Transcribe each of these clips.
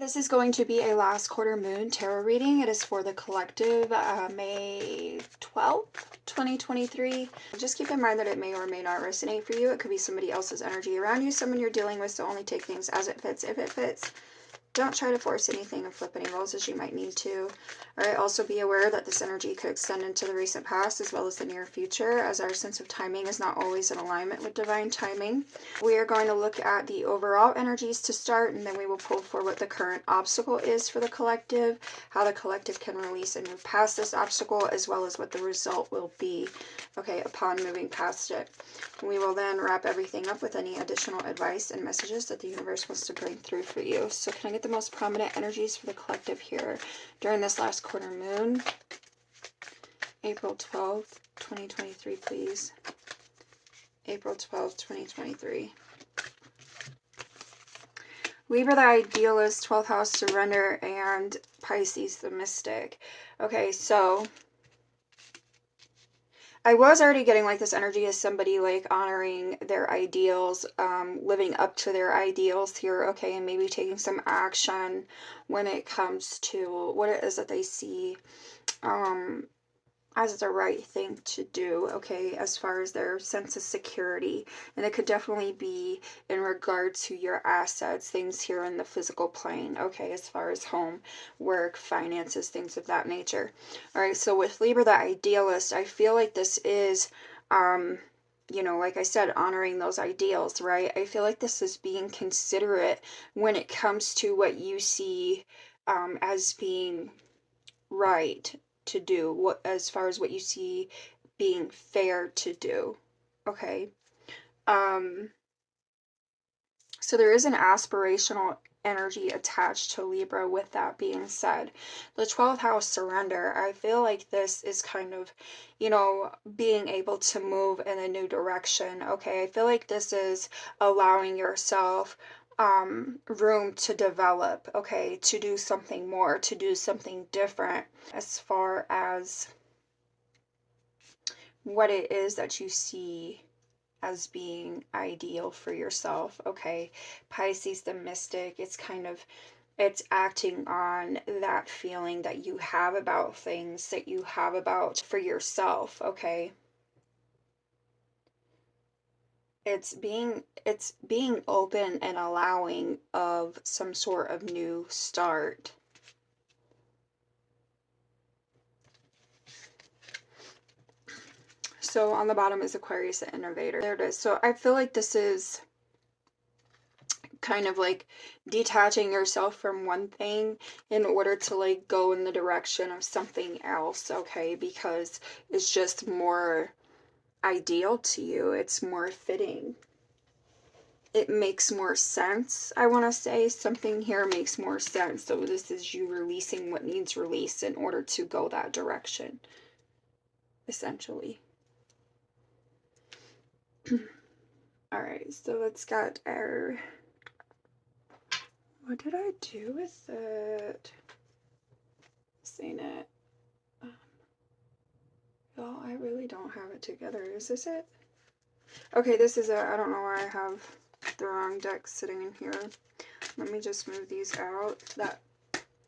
This is going to be a last quarter moon tarot reading. It is for the collective, May 12th, 2023. Just keep in mind that it may or may not resonate for you. It could be somebody else's energy around you, someone you're dealing with, so only take things as it fits. If it fits, don't try to force anything and flip any roles as you might need to. All right, also be aware that this energy could extend into the recent past as well as the near future, as our sense of timing is not always in alignment with divine timing. We are going to look at the overall energies to start, and then we will pull for what the current obstacle is for the collective, how the collective can release and move past this obstacle, as well as what the result will be, okay, upon moving past it. We will then wrap everything up with any additional advice and messages that the universe wants to bring through for you. So can I get the most prominent energies for the collective here during this last quarter moon? April 12th, 2023, please. April 12th, 2023. Libra, the idealist, 12th house, surrender, and Pisces, the mystic. Okay, so I was already getting like this energy as somebody like honoring their ideals, living up to their ideals here, okay, and maybe taking some action when it comes to what it is that they see as the right thing to do, okay, as far as their sense of security. And it could definitely be in regard to your assets, things here in the physical plane, okay, as far as home, work, finances, things of that nature. All right, so with Libra, the idealist, I feel like this is, you know, like I said, honoring those ideals, right? I feel like this is being considerate when it comes to what you see as being right to do, what as far as what you see being fair to do, okay? So there is an aspirational energy attached to Libra. With that being said, the 12th house, surrender, I feel like this is kind of, you know, being able to move in a new direction, okay? I feel like this is allowing yourself room to develop, okay, to do something more, to do something different as far as what it is that you see as being ideal for yourself, okay? Pisces, the mystic, it's kind of, it's acting on that feeling that you have about things, that you have about for yourself, okay? It's being open and allowing of some sort of new start. So on the bottom is Aquarius, the innovator. There it is. So I feel like this is kind of like detaching yourself from one thing in order to like go in the direction of something else, okay? Because it's just more ideal to you. It's more fitting. It makes more sense, I want to say. Something here makes more sense. So this is you releasing what needs released in order to go that direction, essentially. All right, so let's get our, what did I do with it? Seen it. Well, I really don't have it together. Is this it? Okay, this is it. I don't know why I have the wrong deck sitting in here. Let me just move these out. That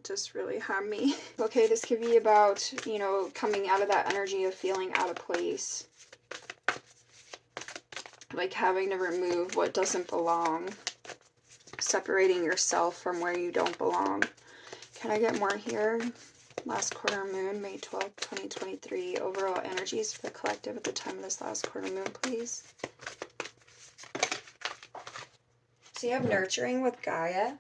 just really had me. Okay, this could be about, you know, coming out of that energy of feeling out of place. Like having to remove what doesn't belong. Separating yourself from where you don't belong. Can I get more here? Last quarter moon, May 12th, 2023. Overall energies for the collective at the time of this last quarter moon, please. So you have nurturing with Gaia.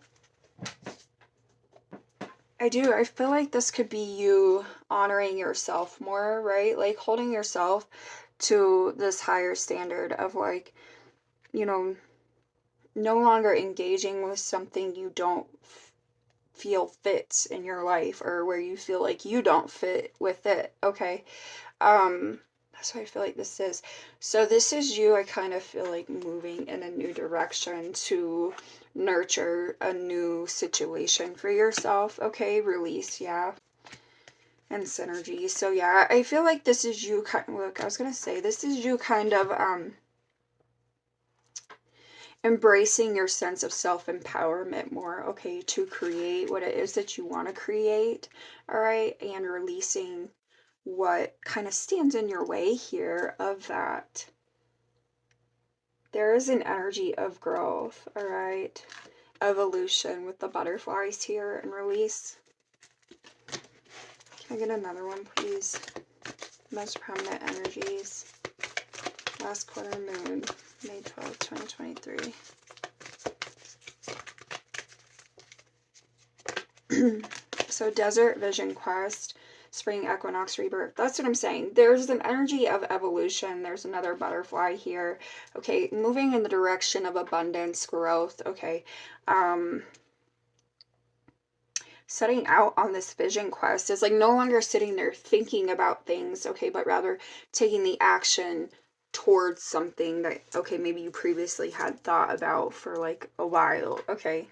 I do. I feel like this could be you honoring yourself more, right? Like holding yourself to this higher standard of like, you know, no longer engaging with something you don't feel fits in your life, or where you feel like you don't fit with it, okay? That's what I feel like this is. So this is you, I kind of feel like moving in a new direction to nurture a new situation for yourself, okay? Release, yeah. And synergy. So yeah, I feel like this is you kind of, look, I was gonna say, this is you kind of embracing your sense of self-empowerment more, okay, to create what it is that you want to create, all right, and releasing what kind of stands in your way here of that. There is an energy of growth, all right, evolution with the butterflies here and release. Can I get another one, please? Most prominent energies. Last quarter moon, May 12th, 2023. So desert vision quest, spring equinox rebirth. That's what I'm saying. There's an energy of evolution. There's another butterfly here. Okay, moving in the direction of abundance, growth. Okay. Setting out on this vision quest is like no longer sitting there thinking about things, okay, but rather taking the action towards something that, okay, maybe you previously had thought about for like a while, okay.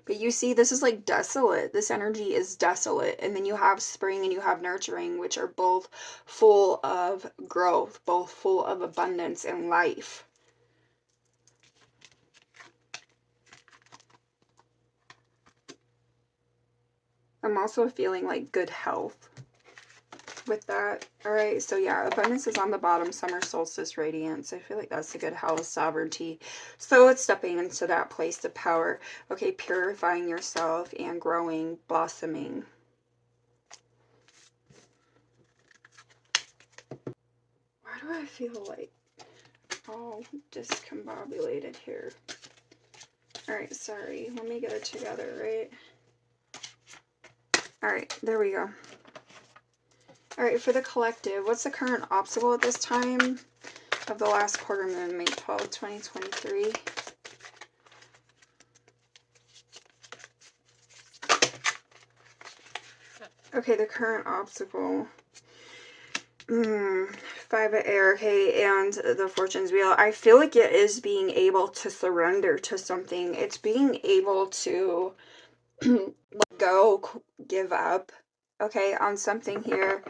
But you see, this is like desolate. This energy is desolate. And then you have spring and you have nurturing, which are both full of growth, both full of abundance and life. I'm also feeling like good health with that. All right, so yeah, abundance is on the bottom, summer solstice radiance. I feel like that's a good health, sovereignty. So it's stepping into that place of power. Okay, purifying yourself and growing, blossoming. Why do I feel like all discombobulated here? All right, sorry, let me get it together, right? All right, there we go. All right, for the collective, what's the current obstacle at this time of the last quarter moon, May 12th, 2023? Okay, the current obstacle. 5 of air, okay, and the fortune's wheel. I feel like it is being able to surrender to something. It's being able to let go, give up, okay, on something here.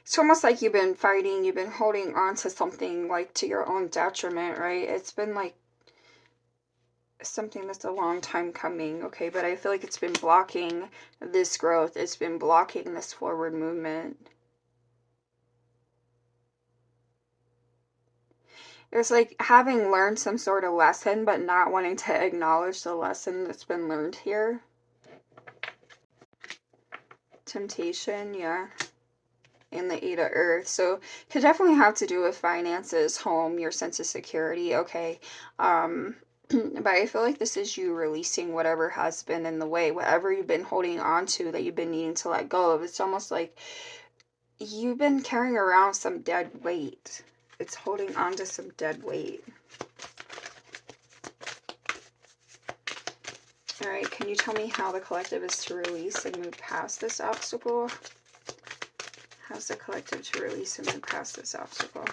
It's almost like you've been fighting, you've been holding on to something like to your own detriment, right? It's been like something that's a long time coming, okay, but I feel like it's been blocking this growth. It's been blocking this forward movement. It's like having learned some sort of lesson, but not wanting to acknowledge the lesson that's been learned here. Temptation, yeah. And the 8 of earth. So could definitely have to do with finances, home, your sense of security, okay. But I feel like this is you releasing whatever has been in the way, whatever you've been holding on to that you've been needing to let go of. It's almost like you've been carrying around some dead weight. It's holding on to some dead weight. All right, can you tell me how the collective is to release and move past this obstacle? How's the collective to release and move past this obstacle?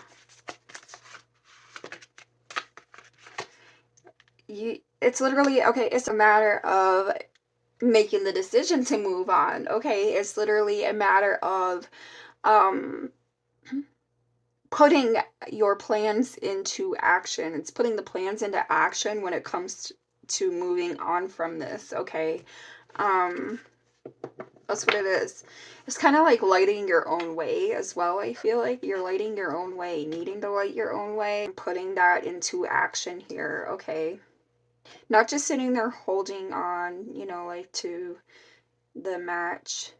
It's literally, okay, it's a matter of making the decision to move on, okay? It's literally a matter of putting your plans into action. It's putting the plans into action when it comes to moving on from this, okay? That's what it is. It's kind of like lighting your own way as well. I feel like you're lighting your own way, needing to light your own way, putting that into action here, okay? Not just sitting there holding on, you know, like to the match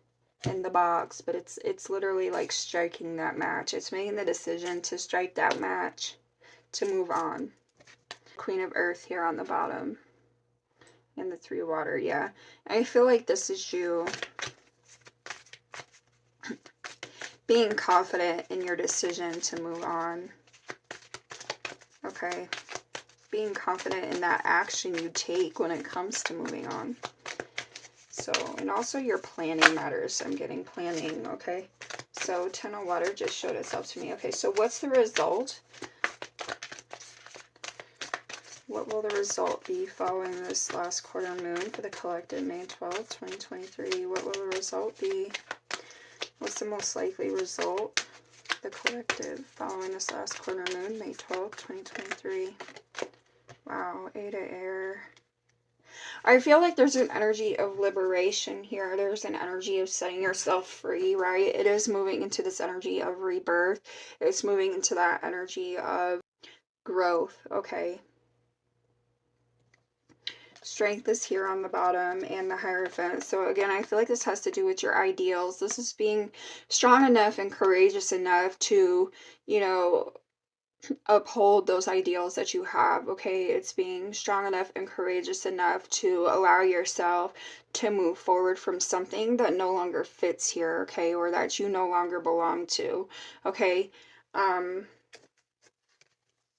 in the box, but it's literally like striking that match. It's making the decision to strike that match to move on. Queen of Earth here on the bottom. And the 3 of water, yeah. I feel like this is you being confident in your decision to move on. Okay. Being confident in that action you take when it comes to moving on. So, and also your planning matters. I'm getting planning, okay? So 10 of water just showed itself to me. Okay, so what's the result? What will the result be following this last quarter moon for the collective, May 12th, 2023? What will the result be? What's the most likely result? The collective following this last quarter moon, May 12th, 2023. Wow, 8 of air. I feel like there's an energy of liberation here. There's an energy of setting yourself free, right? It is moving into this energy of rebirth. It's moving into that energy of growth, okay? Strength is here on the bottom and the Hierophant. So again, I feel like this has to do with your ideals. This is being strong enough and courageous enough to, you know, uphold those ideals that you have, okay? It's being strong enough and courageous enough to allow yourself to move forward from something that no longer fits here, okay? Or that you no longer belong to, okay? And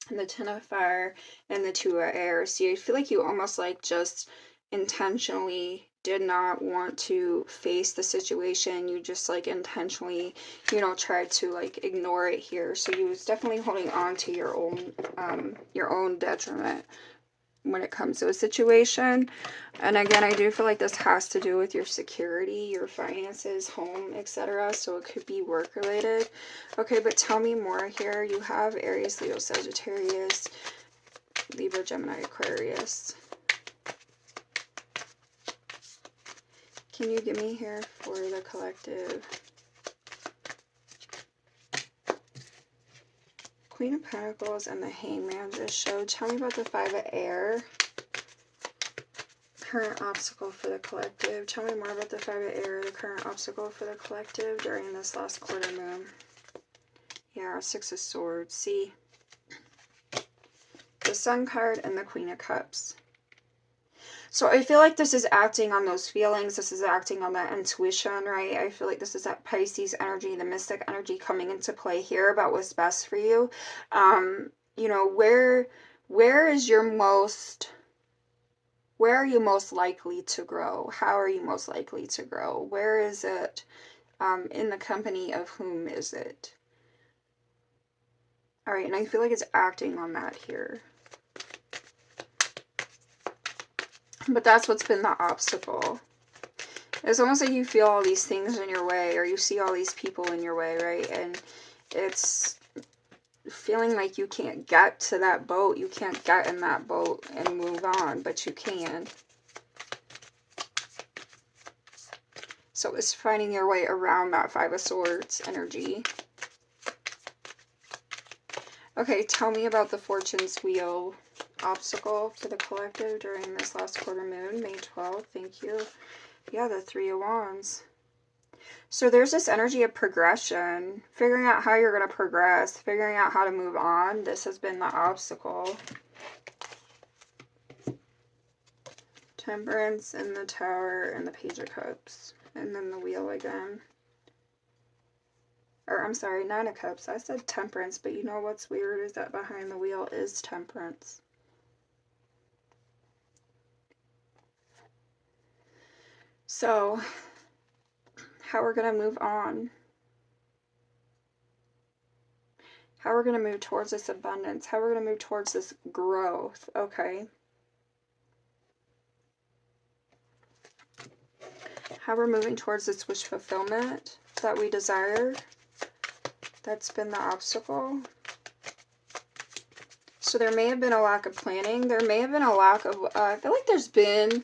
the Ten of Fire and the Two of Air. See, I feel like you almost like just intentionally did not want to face the situation. You just like intentionally, you know, tried to like ignore it here. So you was definitely holding on to your own detriment when it comes to a situation. And again, I do feel like this has to do with your security, your finances, home, etc. So it could be work related. Okay, but tell me more here. You have Aries, Leo, Sagittarius, Libra, Gemini, Aquarius. Can you give me here for the collective? Queen of Pentacles and the Hangman just showed. Tell me about the Five of Air. Current obstacle for the collective. Tell me more about the Five of Air, the current obstacle for the collective during this last quarter moon. Yeah, Six of Swords. See? The Sun card and the Queen of Cups. So I feel like this is acting on those feelings. This is acting on that intuition, right? I feel like this is that Pisces energy, the mystic energy coming into play here about what's best for you. You know, where is your most... Where are you most likely to grow? How are you most likely to grow? Where is it? In the company of whom is it? All right, and I feel like it's acting on that here. But that's what's been the obstacle. It's almost like you feel all these things in your way, or you see all these people in your way, right? And it's feeling like you can't get to that boat. You can't get in that boat and move on, but you can. So it's finding your way around that Five of Swords energy. Okay, tell me about the Fortune's Wheel obstacle for the collective during this last quarter moon, May 12th. Thank you. Yeah, the Three of Wands. So there's this energy of progression, figuring out how you're going to progress, figuring out how to move on. This has been the obstacle. Temperance and the Tower and the Page of Cups. And then the Wheel again. Or I'm sorry, Nine of Cups. I said Temperance, but you know what's weird is that behind the Wheel is Temperance. So, how we're going to move on. How we're going to move towards this abundance. How we're going to move towards this growth. Okay. How we're moving towards this wish fulfillment that we desire. That's been the obstacle. So there may have been a lack of planning. There may have been a lack of, I feel like there's been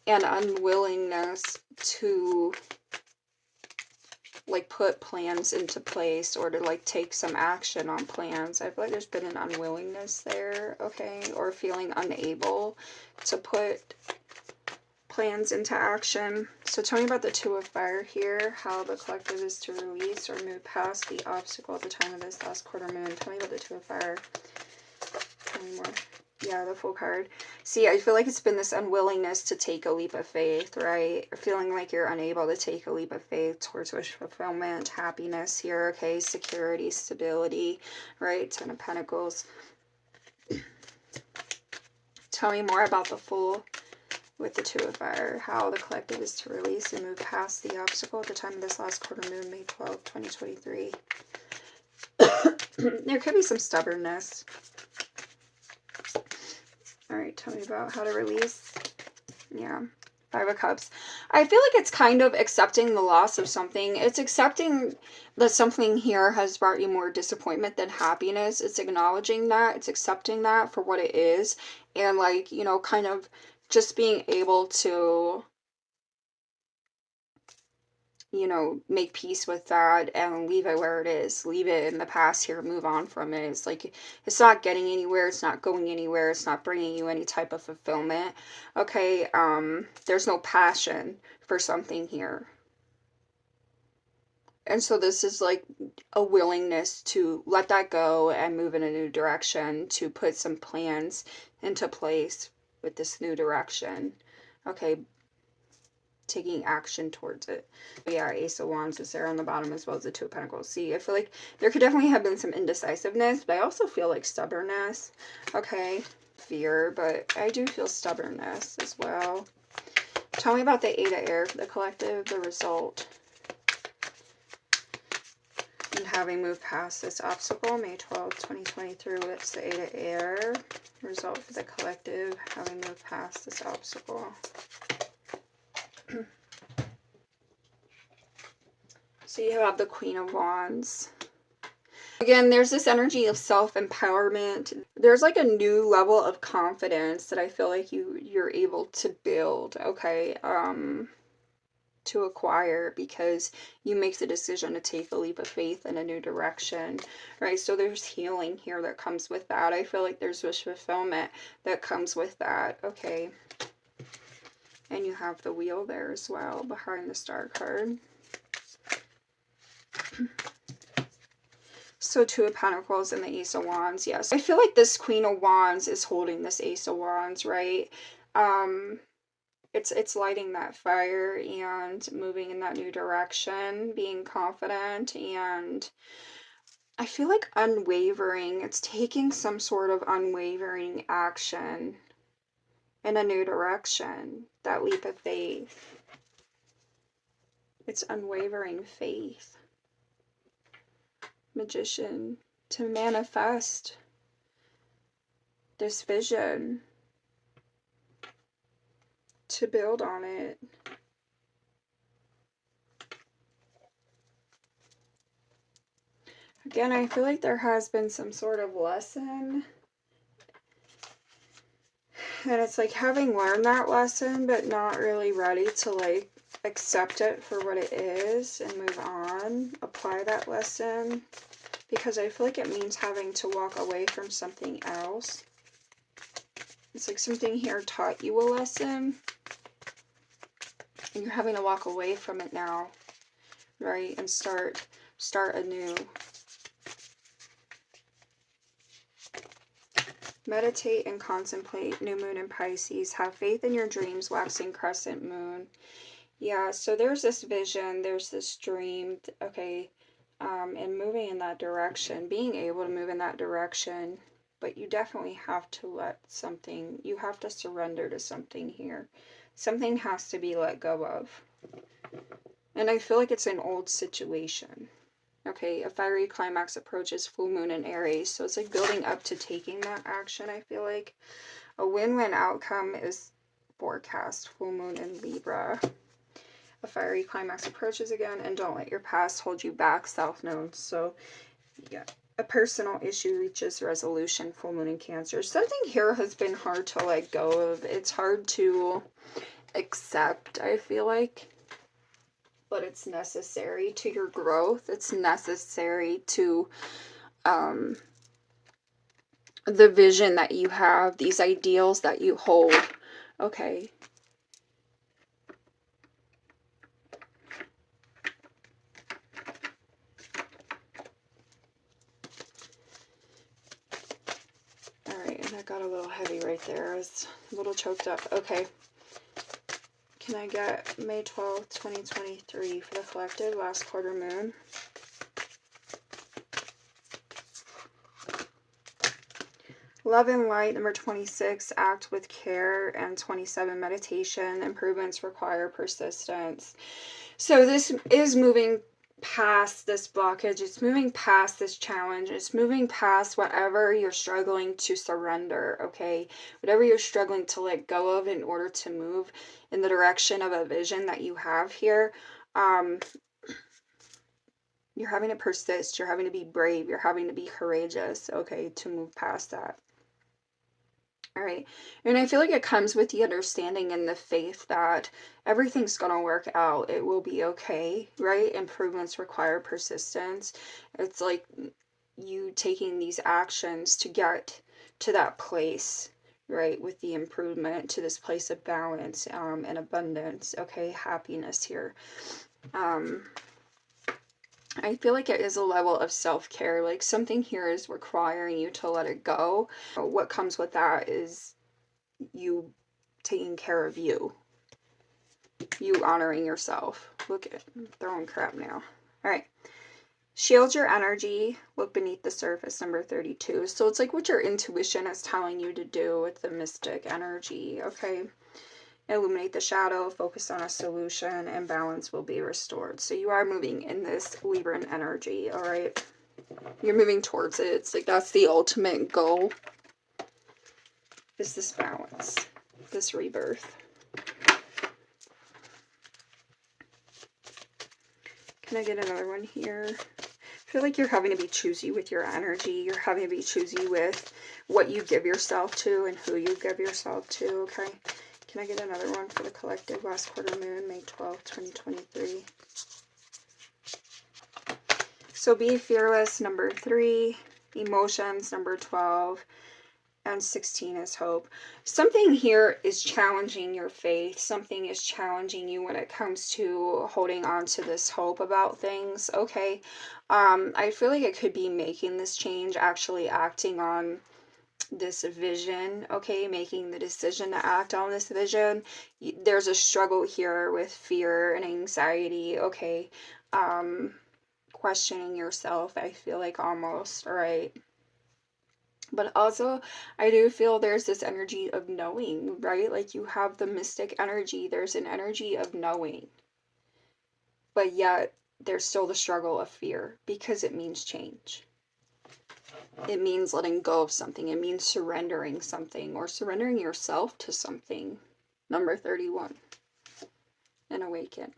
an unwillingness to like put plans into place or to like take some action on plans. I feel like there's been an unwillingness there, okay, or feeling unable to put plans into action. So tell me about the Two of Fire here, how the collective is to release or move past the obstacle at the time of this last quarter moon. Tell me about the Two of Fire. Tell me more. Yeah, the Fool card. See, I feel like it's been this unwillingness to take a leap of faith, right? Or feeling like you're unable to take a leap of faith towards wish fulfillment, happiness here, okay? Security, stability, right? Ten of Pentacles. Tell me more about the Fool with the Two of Fire. How the collective is to release and move past the obstacle at the time of this last quarter moon, May 12th, 2023. There could be some stubbornness. All right, tell me about how to release. Yeah, Five of Cups. I feel like it's kind of accepting the loss of something. It's accepting that something here has brought you more disappointment than happiness. It's acknowledging that. It's accepting that for what it is. And like, you know, kind of just being able to, you know, make peace with that and leave it where it is. Leave it in the past here, move on from it. It's like, it's not getting anywhere, it's not going anywhere, it's not bringing you any type of fulfillment. Okay, there's no passion for something here. And so this is like a willingness to let that go and move in a new direction, to put some plans into place with this new direction. Okay, taking action towards it. But yeah, Ace of Wands is there on the bottom as well as the Two of Pentacles. See, I feel like there could definitely have been some indecisiveness, but I also feel like stubbornness. Okay, fear, but I do feel stubbornness as well. Tell me about the Eight of Air for the collective, the result. And having moved past this obstacle, May 12th, 2023, it's the Eight of Air. Result for the collective, having moved past this obstacle. So you have the Queen of Wands. Again, there's this energy of self-empowerment. There's like a new level of confidence that I feel like you're able to build, okay, to acquire, because you make the decision to take a leap of faith in a new direction, right? So there's healing here that comes with that. I feel like there's wish fulfillment that comes with that, okay? And you have the Wheel there as well behind the Star card. So Two of Pentacles and the Ace of Wands, yes. I feel like this Queen of Wands is holding this Ace of Wands, right? It's lighting that fire and moving in that new direction, being confident, and I feel like unwavering. It's taking some sort of unwavering action in a new direction, that leap of faith. It's unwavering faith. Magician, to manifest this vision, to build on it. Again, I feel like there has been some sort of lesson. And it's like having learned that lesson, but not really ready to like accept it for what it is and move on, apply that lesson. Because I feel like it means having to walk away from something else. It's like something here taught you a lesson, and you're having to walk away from it now, right? And start anew. Meditate and contemplate. New moon in Pisces. Have faith in your dreams. Waxing crescent moon. Yeah, so there's this vision. There's this dream. Okay. And moving in that direction. Being able to move in that direction. But you definitely have to let something. You have to surrender to something here. Something has to be let go of. And I feel like it's an old situation. Okay, a fiery climax approaches, full moon in Aries. So it's like building up to taking that action, I feel like. A win-win outcome is forecast, full moon in Libra. A fiery climax approaches again, and don't let your past hold you back, self-known. So, yeah. A personal issue reaches resolution, full moon in Cancer. Something here has been hard to let go of. It's hard to accept, I feel like. But it's necessary to your growth. It's necessary to the vision that you have, these ideals that you hold. Okay. Alright, and that got a little heavy right there. I was a little choked up. Okay. Can I get May 12th, 2023 for the collective, last quarter moon? Love and light, number 26, act with care, and 27, meditation. Improvements require persistence. So this is moving past this blockage. It's moving past this challenge. It's moving past whatever you're struggling to surrender, okay? Whatever you're struggling to let go of in order to move in the direction of a vision that you have here. You're having to persist. You're having to be brave. You're having to be courageous, okay, to move past that. All right. And I feel like it comes with the understanding and the faith that everything's going to work out. It will be okay, right? Improvements require persistence. It's like you taking these actions to get to that place, right? With the improvement to this place of balance and abundance, okay? Happiness here. I feel like it is a level of self-care. Like something here is requiring you to let it go. What comes with that is you taking care of you. You honoring yourself. Look at, I'm throwing crap now. All right. Shield your energy. Look beneath the surface, number 32. So it's like what your intuition is telling you to do with the mystic energy, okay? Illuminate the shadow, focus on a solution, and balance will be restored. So you are moving in this Libran energy, all right? You're moving towards it. It's like that's the ultimate goal, is this balance, this rebirth. Can I get another one here? I feel like you're having to be choosy with your energy. You're having to be choosy with what you give yourself to and who you give yourself to, okay? Can I get another one for the collective? Last quarter moon, May 12th, 2023. So be fearless, number 3. Emotions, number 12. And 16 is hope. Something here is challenging your faith. Something is challenging you when it comes to holding on to this hope about things, okay? I feel like it could be making this change, actually acting on this vision, okay, making the decision to act on this vision. There's a struggle here with fear and anxiety, okay, questioning yourself, I feel like, almost, all right? But also, I do feel there's this energy of knowing, right? Like you have the mystic energy, there's an energy of knowing, but yet there's still the struggle of fear because it means change. It means letting go of something. It means surrendering something or surrendering yourself to something. Number 31. And awaken.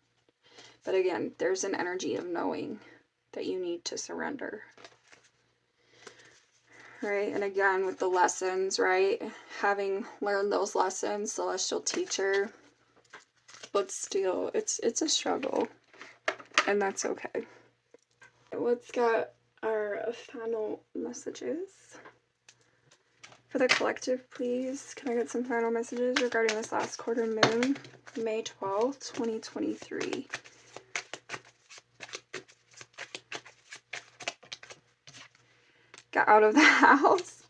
But again, there's an energy of knowing that you need to surrender. Right? And again, with the lessons, right? Having learned those lessons, celestial teacher. But still, it's a struggle. And that's okay. Let's get our final messages. For the collective, please, can I get some final messages regarding this last quarter moon, May 12th, 2023. Get out of the house.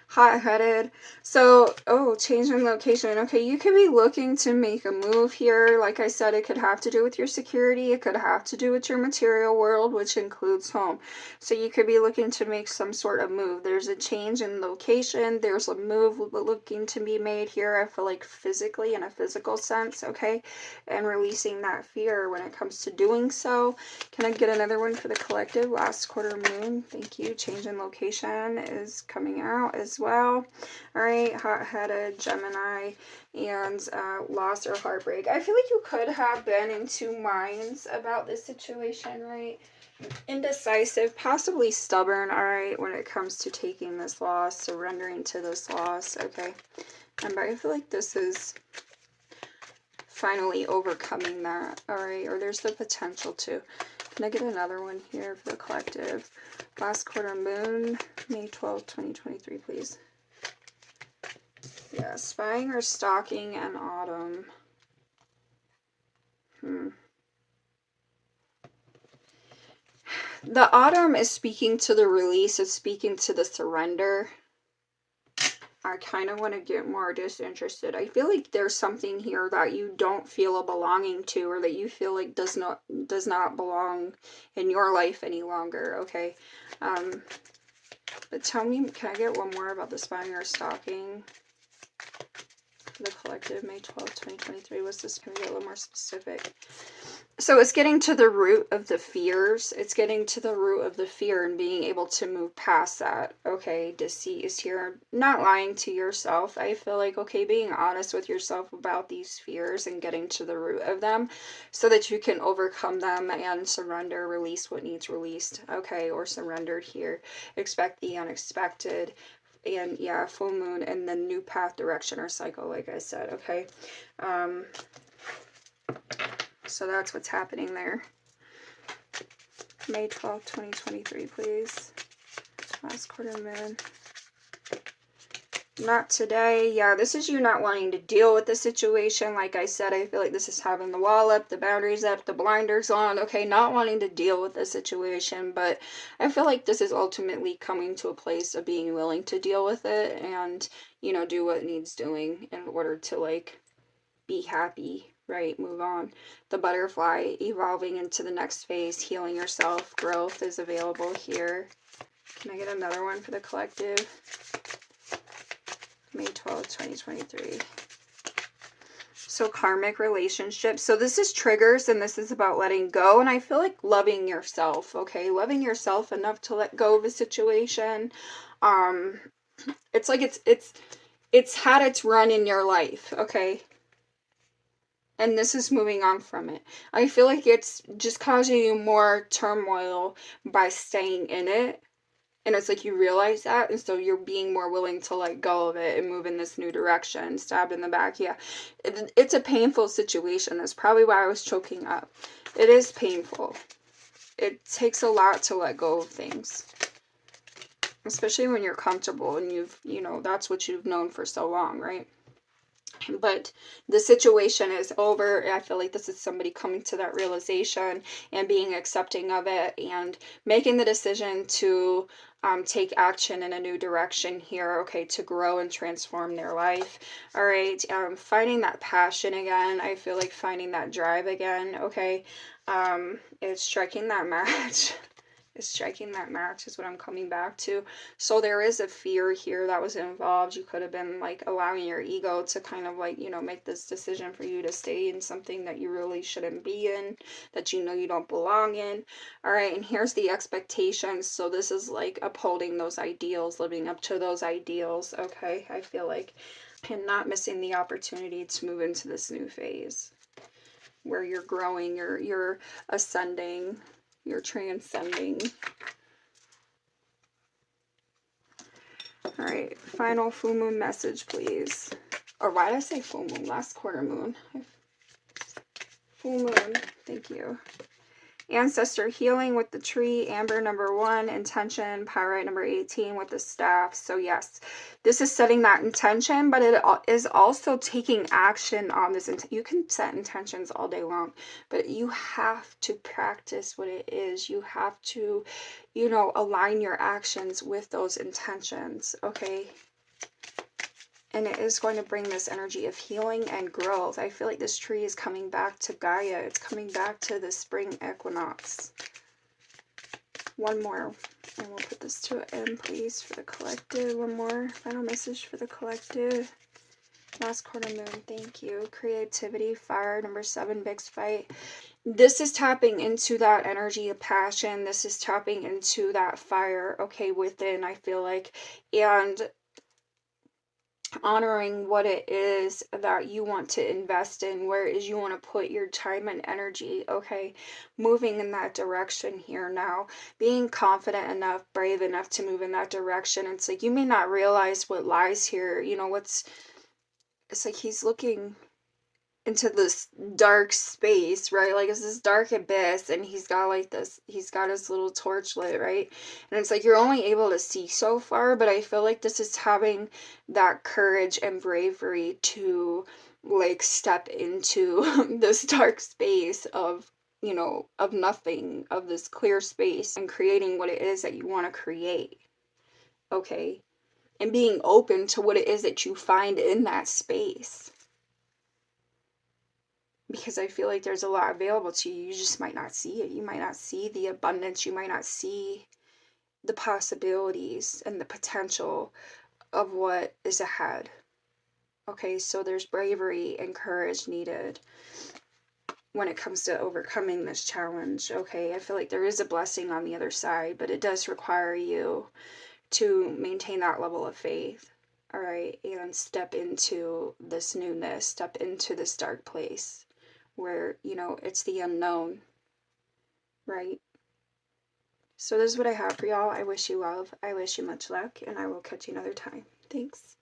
Hot-headed. So, oh, changing location. Okay, you could be looking to make a move here. Like I said, it could have to do with your security. It could have to do with your material world, which includes home. So you could be looking to make some sort of move. There's a change in location. There's a move looking to be made here, I feel like, physically, in a physical sense, okay? And releasing that fear when it comes to doing so. Can I get another one for the collective? Last quarter moon. Thank you. Change in location is coming out as well. All right, hot-headed, Gemini, and loss or heartbreak. I feel like you could have been in two minds about this situation, right? Indecisive, possibly stubborn, all right, when it comes to taking this loss, surrendering to this loss, okay? But I feel like this is finally overcoming that, all right? Or there's the potential to. Can I get another one here for the collective? Last quarter moon, May 12th, 2023, please. Yeah, spying or stalking and autumn. The autumn is speaking to the release, it's speaking to the surrender. I kind of want to get more disinterested. I feel like there's something here that you don't feel a belonging to, or that you feel like does not belong in your life any longer, okay? But tell me, can I get one more about the spying or stalking? for the collective, May 12th, 2023. Was this going to be a little more specific? So it's getting to the root of the fears. It's getting to the root of the fear and being able to move past that. Okay, deceit is here. Not lying to yourself. I feel like, okay, being honest with yourself about these fears and getting to the root of them so that you can overcome them and surrender, release what needs released. Okay, or surrendered here. Expect the unexpected. And yeah, full moon and then new path, direction, or cycle, like I said. Okay. So that's what's happening there. May 12th, 2023, please. Last quarter moon. Not today. Yeah, this is you not wanting to deal with the situation. Like I said, I feel like this is having the wall up, the boundaries up, the blinders on. Okay, not wanting to deal with the situation. But I feel like this is ultimately coming to a place of being willing to deal with it and, you know, do what needs doing in order to, like, be happy, right? Move on. The butterfly, evolving into the next phase, healing yourself, growth is available here. Can I get another one for the collective? May 12th, 2023. So karmic relationships. So this is triggers and this is about letting go. And I feel like loving yourself, okay? Loving yourself enough to let go of a situation. It's like it's had its run in your life, okay? And this is moving on from it. I feel like it's just causing you more turmoil by staying in it. And it's like you realize that. And so you're being more willing to let go of it and move in this new direction. Stabbed in the back. Yeah. It's a painful situation. That's probably why I was choking up. It is painful. It takes a lot to let go of things. Especially when you're comfortable and you know, that's what you've known for so long, right? But the situation is over. I feel like this is somebody coming to that realization and being accepting of it and making the decision to take action in a new direction here, okay, to grow and transform their life. All right, finding that passion again. I feel like finding that drive again, okay. It's striking that match. Striking that match is what I'm coming back to. So there is a fear here that was involved. You could have been like allowing your ego to kind of like, you know, make this decision for you to stay in something that you really shouldn't be in, that you know you don't belong in. All right, and here's the expectations. So this is like upholding those ideals, living up to those ideals. Okay, I feel like, and not missing the opportunity to move into this new phase where you're growing, you're ascending, you're transcending. All right, final full moon message, please. Or why did I say full moon? Last quarter moon. Full moon. Thank you. Ancestor healing with the tree, amber number 1, intention, pyrite number 18 with the staff. So yes, this is setting that intention, but it is also taking action on this. You can set intentions all day long, but you have to practice what it is. You have to, you know, align your actions with those intentions, okay? And it is going to bring this energy of healing and growth. I feel like this tree is coming back to Gaia. It's coming back to the spring equinox. One more. And we'll put this to an end, please, for the collective. One more final message for the collective. Last quarter moon. Thank you. Creativity, fire, number 7, big fight. This is tapping into that energy of passion. This is tapping into that fire, okay, within, I feel like. And honoring what it is that you want to invest in, where it is you want to put your time and energy, okay? Moving in that direction here now, being confident enough, brave enough to move in that direction. It's like you may not realize what lies here, you know, it's like he's looking into this dark space, right? Like it's this dark abyss, and he's got like this, he's got his little torch lit, right? And it's like you're only able to see so far, but I feel like this is having that courage and bravery to like step into this dark space of, you know, of nothing, of this clear space, and creating what it is that you want to create, okay? And being open to what it is that you find in that space. Because I feel like there's a lot available to you. You just might not see it. You might not see the abundance. You might not see the possibilities and the potential of what is ahead. Okay, so there's bravery and courage needed when it comes to overcoming this challenge. Okay, I feel like there is a blessing on the other side, but it does require you to maintain that level of faith. All right, and step into this newness, step into this dark place where, you know, it's the unknown, right? So this is what I have for y'all. I wish you love. I wish you much luck, and I will catch you another time. Thanks.